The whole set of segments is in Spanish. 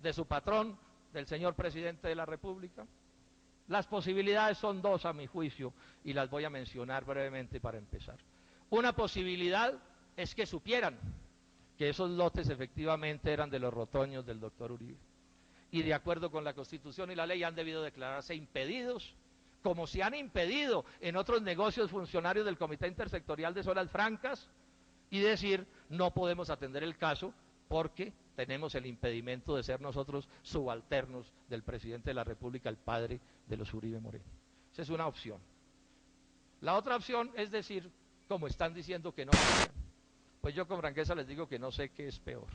de su patrón, del señor presidente de la República? Las posibilidades son dos a mi juicio y las voy a mencionar brevemente para empezar. Una posibilidad es que supieran que esos lotes efectivamente eran de los rotoños del doctor Uribe y de acuerdo con la Constitución y la ley han debido declararse impedidos, como se han impedido en otros negocios funcionarios del Comité Intersectorial de Zonas Francas, y decir, no podemos atender el caso porque tenemos el impedimento de ser nosotros subalternos del presidente de la República, el padre de los Uribe Moreno. Esa es una opción. La otra opción es decir, como están diciendo que no, pues yo con franqueza les digo que no sé qué es peor.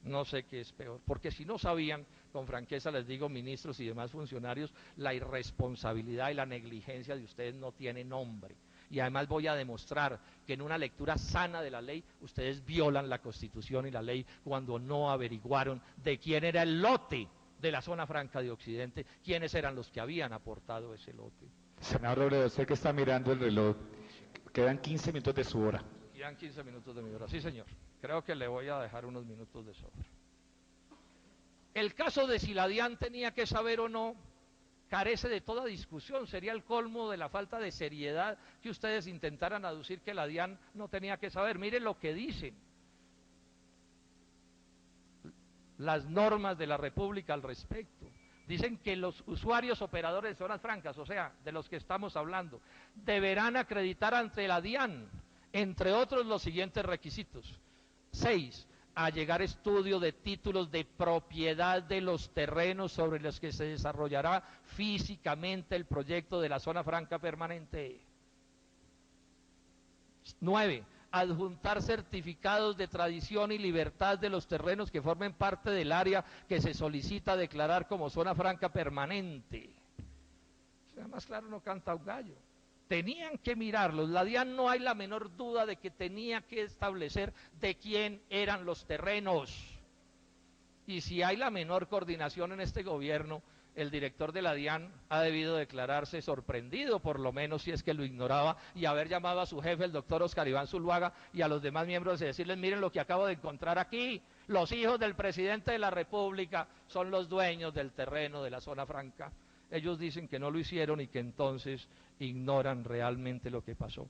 No sé qué es peor, porque si no sabían, con franqueza les digo, ministros y demás funcionarios, la irresponsabilidad y la negligencia de ustedes no tiene nombre. Y además voy a demostrar que en una lectura sana de la ley, ustedes violan la Constitución y la ley cuando no averiguaron de quién era el lote de la zona franca de Occidente, quiénes eran los que habían aportado ese lote. Senador Robledo, usted que está mirando el reloj, quedan 15 minutos de su hora. Quedan 15 minutos de mi hora, sí señor. Creo que le voy a dejar unos minutos de sobra. El caso de si la DIAN tenía que saber o no, carece de toda discusión, sería el colmo de la falta de seriedad que ustedes intentaran aducir que la DIAN no tenía que saber. Miren lo que dicen las normas de la República al respecto. Dicen que los usuarios operadores de zonas francas, o sea, de los que estamos hablando, deberán acreditar ante la DIAN, entre otros, los siguientes requisitos. 6. Allegar estudio de títulos de propiedad de los terrenos sobre los que se desarrollará físicamente el proyecto de la zona franca permanente. 9. Adjuntar certificados de tradición y libertad de los terrenos que formen parte del área que se solicita declarar como zona franca permanente. O sea, más claro no canta un gallo. Tenían que mirarlos, la DIAN no hay la menor duda de que tenía que establecer de quién eran los terrenos. Y si hay la menor coordinación en este gobierno, el director de la DIAN ha debido declararse sorprendido, por lo menos si es que lo ignoraba, y haber llamado a su jefe, el doctor Oscar Iván Zuluaga, y a los demás miembros y decirles, miren lo que acabo de encontrar aquí, los hijos del presidente de la República son los dueños del terreno de la zona franca. Ellos dicen que no lo hicieron y que entonces ignoran realmente lo que pasó.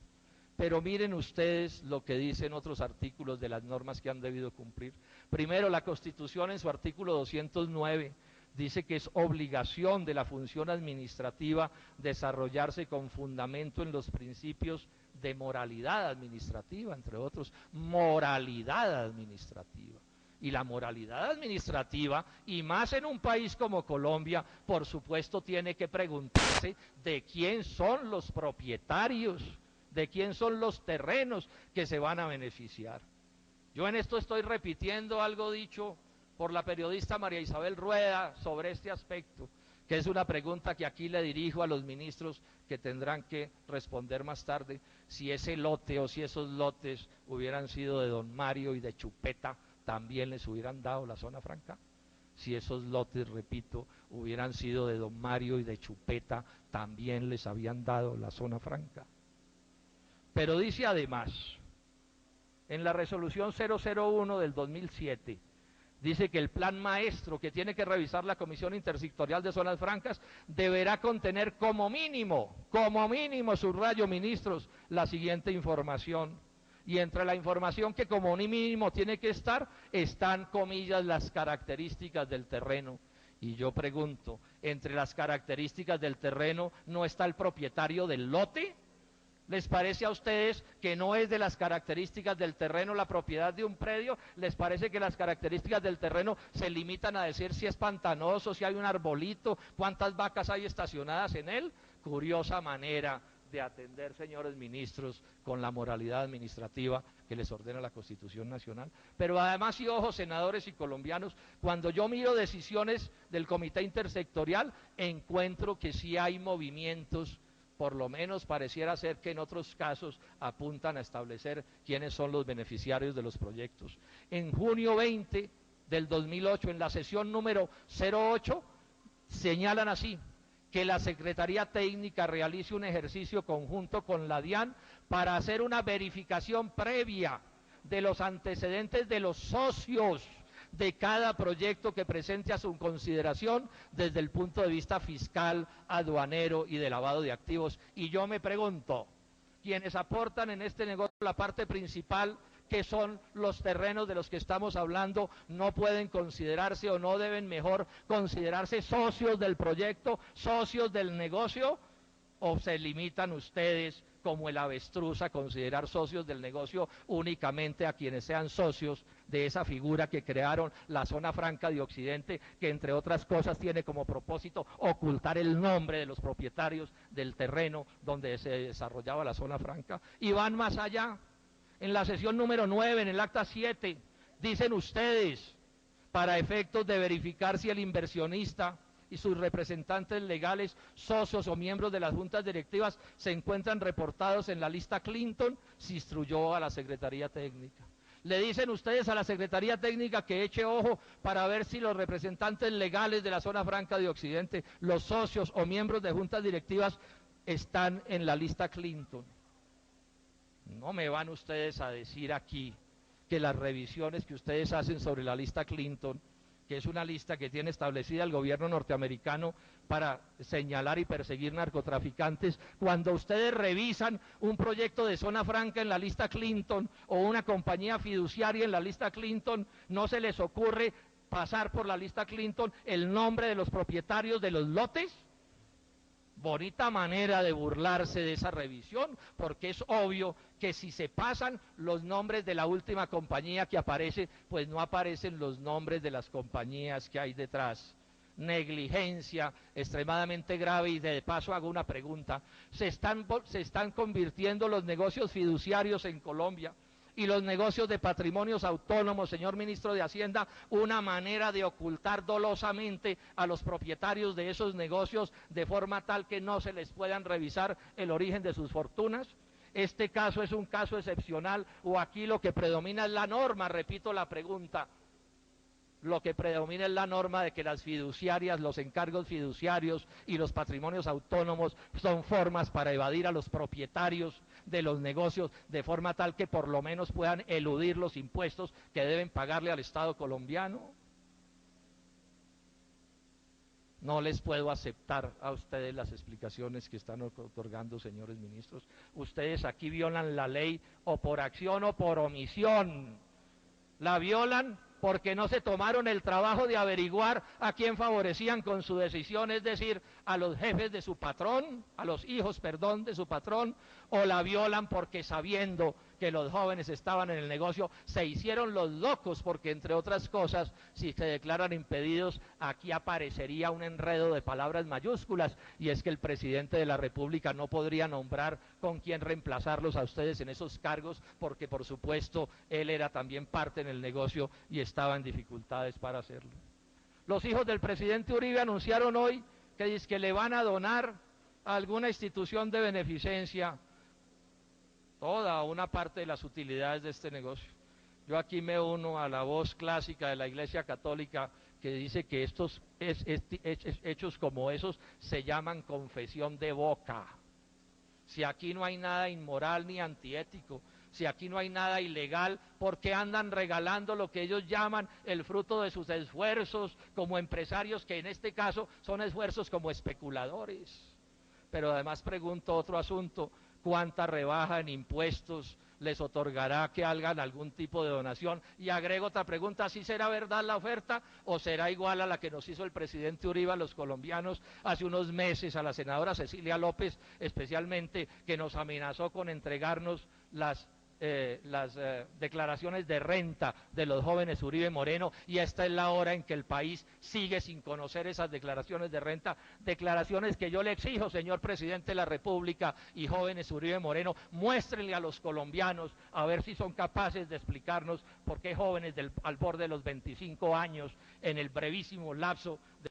Pero miren ustedes lo que dicen otros artículos de las normas que han debido cumplir. Primero, la Constitución en su artículo 209 dice que es obligación de la función administrativa desarrollarse con fundamento en los principios de moralidad administrativa, entre otros, moralidad administrativa. Y la moralidad administrativa, y más en un país como Colombia, por supuesto tiene que preguntarse de quién son los propietarios, de quién son los terrenos que se van a beneficiar. Yo en esto estoy repitiendo algo dicho por la periodista María Isabel Rueda sobre este aspecto, que es una pregunta que aquí le dirijo a los ministros que tendrán que responder más tarde, si ese lote o si esos lotes hubieran sido de don Mario y de Chupeta, también les hubieran dado la zona franca. Si esos lotes, repito, hubieran sido de don Mario y de Chupeta, también les habían dado la zona franca. Pero dice además, en la resolución 001 del 2007, dice que el plan maestro que tiene que revisar la Comisión Intersectorial de Zonas Francas deberá contener como mínimo, subrayo ministros, la siguiente información. Y entre la información que como mínimo tiene que estar, están, comillas, las características del terreno. Y yo pregunto, ¿entre las características del terreno no está el propietario del lote? ¿Les parece a ustedes que no es de las características del terreno la propiedad de un predio? ¿Les parece que las características del terreno se limitan a decir si es pantanoso, si hay un arbolito, cuántas vacas hay estacionadas en él? Curiosa manera de atender, señores ministros, con la moralidad administrativa que les ordena la Constitución Nacional. Pero además, y ojo, senadores y colombianos, cuando yo miro decisiones del Comité Intersectorial, encuentro que sí hay movimientos, por lo menos pareciera ser que en otros casos apuntan a establecer quiénes son los beneficiarios de los proyectos. En junio 20 del 2008, en la sesión número 08, señalan así, que la Secretaría Técnica realice un ejercicio conjunto con la DIAN para hacer una verificación previa de los antecedentes de los socios de cada proyecto que presente a su consideración desde el punto de vista fiscal, aduanero y de lavado de activos. Y yo me pregunto, quienes aportan en este negocio la parte principal, que son los terrenos de los que estamos hablando, no pueden considerarse o no deben mejor considerarse socios del proyecto, socios del negocio, o se limitan ustedes como el avestruz a considerar socios del negocio únicamente a quienes sean socios de esa figura que crearon la Zona Franca de Occidente, que entre otras cosas tiene como propósito ocultar el nombre de los propietarios del terreno donde se desarrollaba la Zona Franca, y van más allá. En la sesión número 9, en el acta 7, dicen ustedes, para efectos de verificar si el inversionista y sus representantes legales, socios o miembros de las juntas directivas se encuentran reportados en la lista Clinton, se instruyó a la Secretaría Técnica. Le dicen ustedes a la Secretaría Técnica que eche ojo para ver si los representantes legales de la Zona Franca de Occidente, los socios o miembros de juntas directivas, están en la lista Clinton. No me van ustedes a decir aquí que las revisiones que ustedes hacen sobre la lista Clinton, que es una lista que tiene establecida el gobierno norteamericano para señalar y perseguir narcotraficantes, cuando ustedes revisan un proyecto de Zona Franca en la lista Clinton o una compañía fiduciaria en la lista Clinton, no se les ocurre pasar por la lista Clinton el nombre de los propietarios de los lotes. Bonita manera de burlarse de esa revisión, porque es obvio que si se pasan los nombres de la última compañía que aparece, pues no aparecen los nombres de las compañías que hay detrás. Negligencia extremadamente grave. Y de paso hago una pregunta: se están convirtiendo los negocios fiduciarios en Colombia y los negocios de patrimonios autónomos, señor ministro de Hacienda, una manera de ocultar dolosamente a los propietarios de esos negocios de forma tal que no se les puedan revisar el origen de sus fortunas? ¿Este caso es un caso excepcional o aquí lo que predomina es la norma? Repito la pregunta. Lo que predomina es la norma de que las fiduciarias, los encargos fiduciarios y los patrimonios autónomos son formas para evadir a los propietarios de los negocios de forma tal que por lo menos puedan eludir los impuestos que deben pagarle al Estado colombiano. No les puedo aceptar a ustedes las explicaciones que están otorgando, señores ministros. Ustedes aquí violan la ley o por acción o por omisión. La violan porque no se tomaron el trabajo de averiguar a quién favorecían con su decisión, es decir, a los jefes de su patrón, a los hijos, perdón, de su patrón, o la violan porque sabiendo que los jóvenes estaban en el negocio, se hicieron los locos, porque entre otras cosas, si se declaran impedidos, aquí aparecería un enredo de palabras mayúsculas, y es que el presidente de la República no podría nombrar con quién reemplazarlos a ustedes en esos cargos, porque por supuesto él era también parte en el negocio y estaba en dificultades para hacerlo. Los hijos del presidente Uribe anunciaron hoy que le van a donar a alguna institución de beneficencia toda una parte de las utilidades de este negocio. Yo aquí me uno a la voz clásica de la Iglesia Católica que dice que estos hechos como esos se llaman confesión de boca. Si aquí no hay nada inmoral ni antiético, si aquí no hay nada ilegal, ¿por qué andan regalando lo que ellos llaman el fruto de sus esfuerzos como empresarios, que en este caso son esfuerzos como especuladores? Pero además pregunto otro asunto: ¿cuánta rebaja en impuestos les otorgará que hagan algún tipo de donación? Y agrego otra pregunta: ¿sí será verdad la oferta o será igual a la que nos hizo el presidente Uribe a los colombianos hace unos meses, a la senadora Cecilia López especialmente, que nos amenazó con entregarnos las declaraciones de renta de los jóvenes Uribe Moreno, y esta es la hora en que el país sigue sin conocer esas declaraciones de renta, declaraciones que yo le exijo, señor presidente de la República y jóvenes Uribe Moreno, muéstrenle a los colombianos a ver si son capaces de explicarnos por qué jóvenes al borde de los 25 años, en el brevísimo lapso de